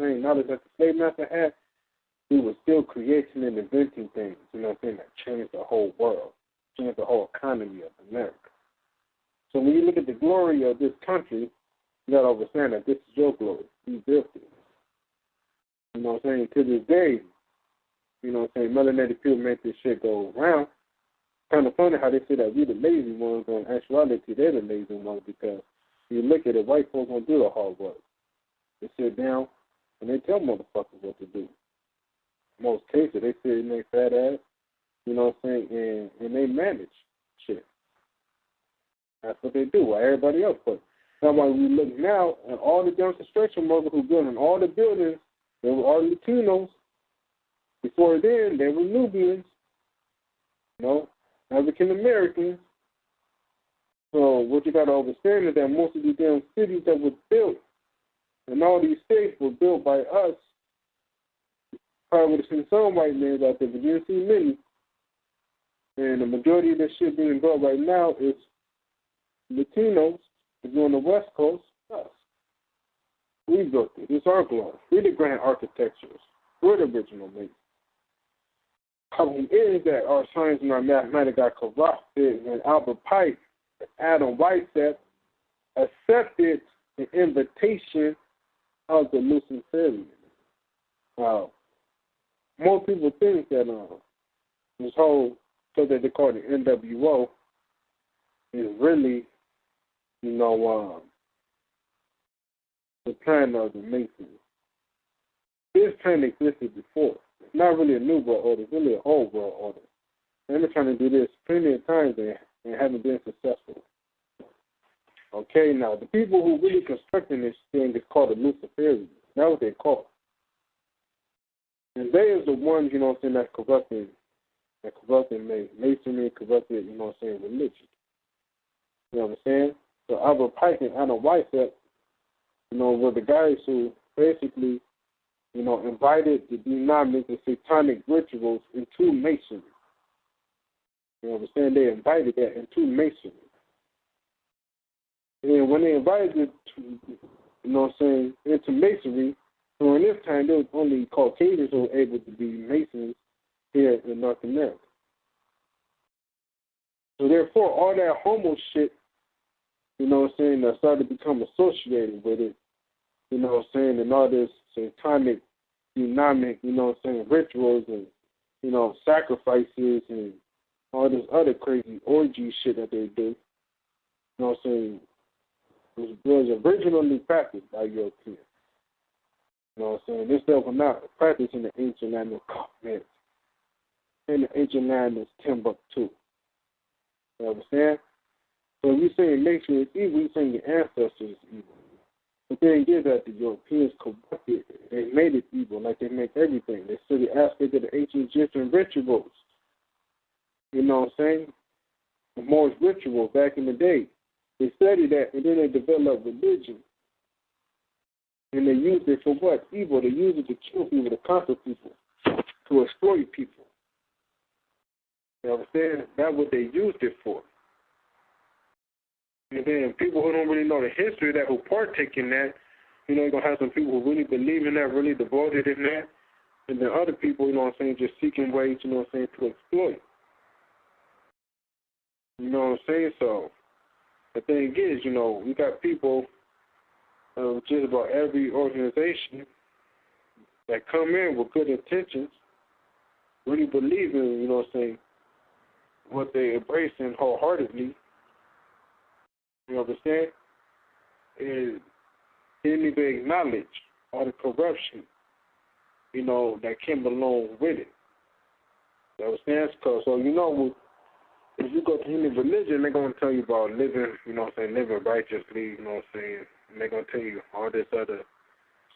same knowledge that the slave master had, he was still creating and inventing things, that changed the whole world, changed the whole economy of America. So when you look at the glory of this country, you got to understand that this is your glory. You built it. To this day, melanated people make this shit go around. Kind of funny how they say that we the lazy ones, but in actuality, they're the lazy ones because you look at it, white folks don't do the hard work. They sit down and they tell motherfuckers what to do. In most cases, they sit in their fat ass, and they manage shit. That's what they do, while everybody else does. That's why we look now at all the demonstration workers who built in all the buildings, they were all Latinos. Before then, they were Nubians, African Americans. So what you got to understand is that most of these damn cities that were built and all these states were built by us. Probably would have seen some white men out there, but you didn't see many. And the majority of this shit being built right now is Latinos. If you're on the West Coast, us. We built it. It's our glory. We're the grand architectures. We're the original makers. Problem is that our science and our mathematics got corrupted, and Albert Pike and Adam Weishaupt accepted the invitation of the Luciferians. Most people think that this whole, so that they call it the NWO, is really, the plan of the Masons. This plan existed before. It's not really a new world order. It's really an old world order. And they're trying to do this plenty of times and haven't been successful. Okay, now, the people who really constructing this thing is called the Luciferians. That's what they call it. And they are the ones, that's corrupting masonry, corrupted, religion. You know what I'm saying? So Albert Pike and Adam Weishaupt, were the guys who basically, invited the demonic and satanic rituals into masonry. You know what I'm saying? They invited that into masonry. And when they invited it to, into masonry, during this time, there was only Caucasians who were able to be Masons here in North America. So therefore, all that homo shit, that started to become associated with it, and all this satanic, demonic, rituals and, sacrifices and all this other crazy orgy shit that they do, was originally practiced by Europeans. This stuff was not practiced in the ancient land of Khmer, in the ancient land of Timbuktu. You know what I'm saying? So if you say nature is evil, you saying your ancestors is evil. The thing is that the Europeans corrupted, they made it evil, like they make everything. They study aspects of the ancient Egyptian rituals. You know what I'm saying? The Moorish ritual back in the day. They studied that, and then they developed religion. And they used it for what? Evil. They used it to kill people, to conquer people, to exploit people. You know what I'm saying? That's what they used it for. And then people who don't really know the history of that, who partake in that, you're going to have some people who really believe in that, really devoted in that. And then other people, just seeking ways, to exploit. You know what I'm saying? So the thing is, we got people, just about every organization that come in with good intentions, really believe in, what they embrace in wholeheartedly. You understand? And they didn't even acknowledge all the corruption, that came along with it. You understand? So, if you go to any religion, they're going to tell you about living, living righteously, and they're going to tell you all this other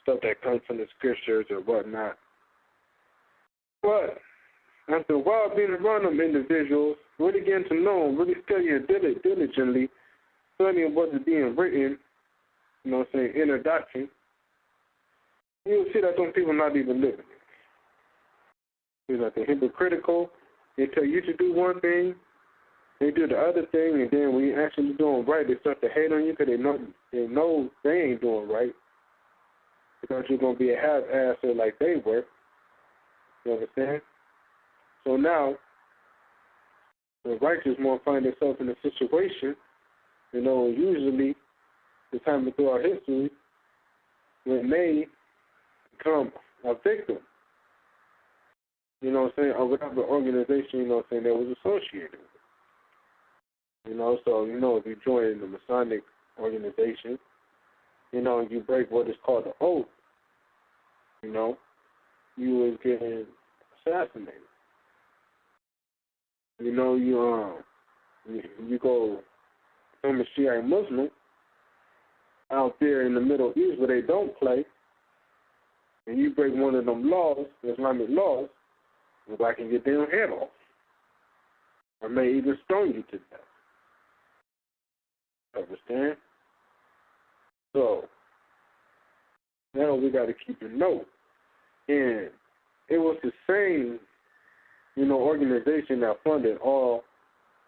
stuff that comes from the scriptures or whatnot. But after a while being around them individuals, really getting to know them, really studying diligently, studying what is being written, in a doctrine, you'll see that those people are not even living it. It's like they're hypocritical. They tell you to do one thing, they do the other thing, and then when you're actually doing right, they start to hate on you because they know they ain't doing right. because you're going to be a half-asser like they were. You understand? So now, the righteous one find themselves in a situation, usually the time throughout history, when they become a victim, of whatever organization, that was associated with. So, if you join the Masonic organization, and you break what is called the oath, you was getting assassinated. You go become a Shiite Muslim out there in the Middle East where they don't play, and you break one of them laws, Islamic laws, I can get their head off. I may even stone you to death. Understand? So, now we got to keep a note. And it was the same, organization that funded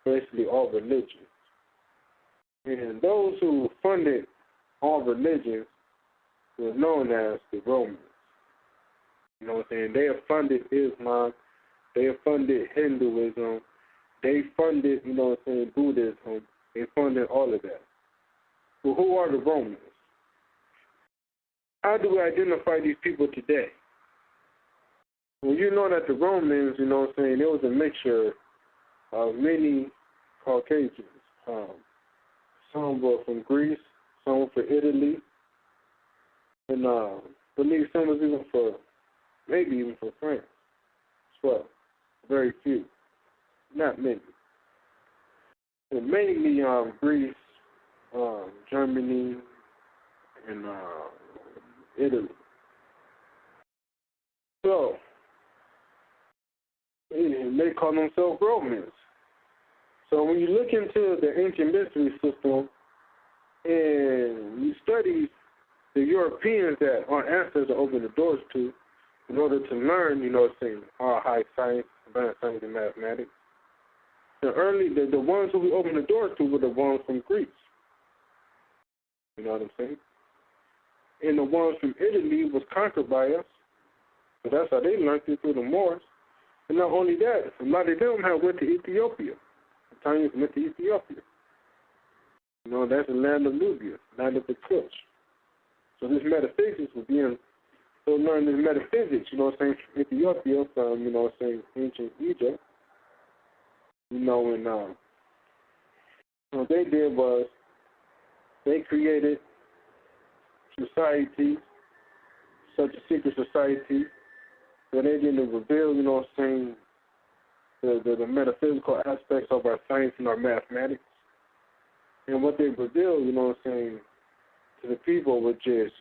basically all religions. And those who funded all religions were known as the Romans. They have funded Islam. They have funded Hinduism. They funded, Buddhism. They funded all of that. Well, who are the Romans? How do we identify these people today? Well, you know that the Romans, there was a mixture of many Caucasians. Some were from Greece, some were from Italy, and I believe some was maybe even from France as well. Very few, not many. And mainly Greece, Germany, and Italy. So, they call themselves Romans. So when you look into the ancient mystery system and you study the Europeans that our ancestors opened the doors to in order to learn, our high science, advanced science and mathematics, the ones who we opened the doors to were the ones from Greece. You know what I'm saying? And the ones from Italy was conquered by us. So that's how they learned it through the Moors. And not only that, a lot of them have went to Ethiopia. The Chinese went to Ethiopia. That's the land of Nubia, land of the Kush. So this metaphysics was being, so learn this metaphysics, from Ethiopia, from, ancient Egypt. And what they did was they created society, such a secret society, where they didn't reveal, the metaphysical aspects of our science and our mathematics. And what they revealed, to the people were just,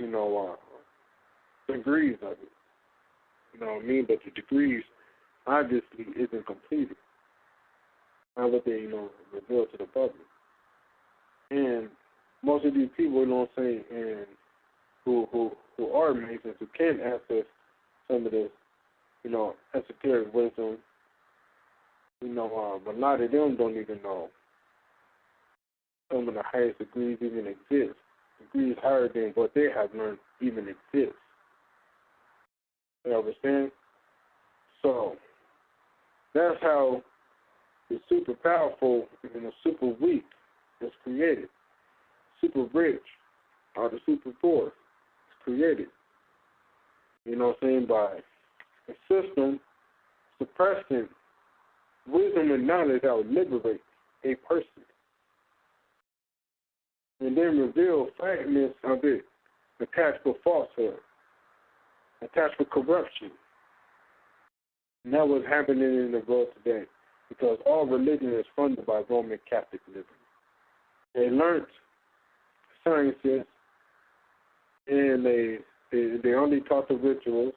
degrees of it. But the degrees obviously isn't completed. Not what they, reveal to the public. And most of these people, and who are Masons, who can access some of this, esoteric wisdom, but a lot of them don't even know some of the highest degrees even exist. Degrees higher than what they have learned even exist. You understand? So, that's how the super powerful and the super weak is created. Super rich or the super poor is created. By a system suppressing wisdom and knowledge that would liberate a person. And then reveal fragments of it attached with falsehood, attached with corruption. And that's what's happening in the world today, because all religion is funded by Roman Catholicism. They learned sciences, and they only taught the rituals,